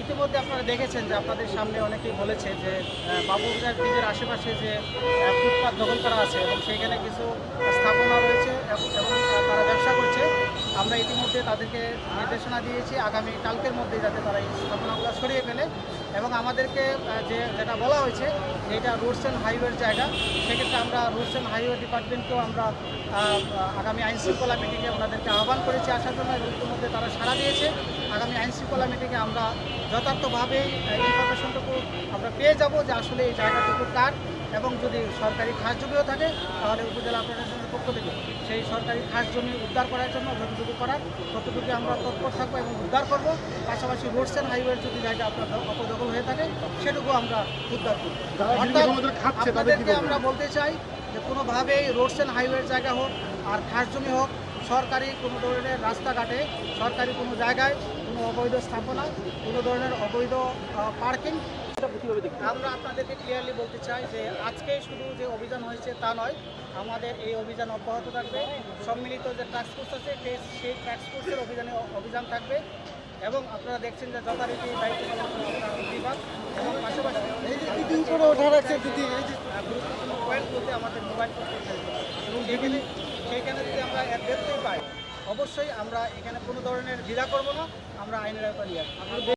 ইতিমধ্যে আপনারা দেখেছেন যে আপনাদের সামনে অনেকেই বলেছে যে বাবুরঘাট ব্রিজের আশেপাশে যে ফুটপাত দখল করা আছে এবং সেইখানে কিছু স্থাপনা রয়েছে এবং তারা ব্যবসা করছে। আমরা ইতিমধ্যে তাদেরকে নির্দেশনা দিয়েছি আগামী কালকের মধ্যে যাতে তারা এই স্থাপনাগুলো সরিয়ে ফেলে এবং আমাদেরকে যেটা বলা হয়েছে যে এটা রোডস অ্যান্ড হাইওয়ের জায়গা, সেক্ষেত্রে আমরা রোডস অ্যান্ড হাইওয়ে ডিপার্টমেন্টকেও আমরা আগামী আইনশৃঙ্খলা মিটিংয়ে ওনাদেরকে আহ্বান করেছি আসার জন্য এবং ইতিমধ্যে তারা সাড়া দিয়েছে। আগামী আইনশৃঙ্খলা মিটিংয়ে আমরা যথার্থভাবেই ইনফরমেশনটুকু আমরা পেয়ে যাব যে আসলে এই জায়গাটুকু কার, এবং যদি সরকারি খাস জমিও থাকে তাহলে উপজেলা প্রশাসনের পক্ষ থেকে সেই সরকারি খাস জমি উদ্ধার করার জন্য যতটুকু করার ততটুকু আমরা তৎপর থাকবো এবং উদ্ধার করবো। পাশাপাশি রোডস অ্যান্ড হাইওয়ের যদি জায়গা আপনার অপদখল হয়ে থাকে সেটুকু আমরা উদ্ধার করব। আপনাদেরকে আমরা বলতে চাই যে কোনোভাবেই রোডস অ্যান্ড হাইওয়ের জায়গা হোক আর খাস জমি হোক, সরকারি কোনো ধরনের রাস্তাঘাটে, সরকারি কোনো জায়গায় কোনো অবৈধ স্থাপনা, কোনো ধরনের অবৈধ পার্কিং, আমরা আপনাদেরকে ক্লিয়ারলি বলতে চাই যে আজকেই শুধু যে অভিযান হয়েছে তা নয়, আমাদের এই অভিযান অব্যাহত থাকবে। সম্মিলিত যে টাস্ক ফোর্স আছে সেই টাস্ক ফোর্সের অভিযান থাকবে এবং আপনারা দেখছেন যে যথারীতি দায়িত্ব পালন করছে বিভাগ এবং পাশাপাশি গুরুত্বপূর্ণ পয়েন্ট বলতে আমাদের মোবাইল ফোন এবং সেইখানে যদি আমরা দেখতেই পাই অবশ্যই আমরা এখানে কোনো ধরনের দ্বিধা করবো না, আমরা আইনের আওতায় নিয়ে আসবো।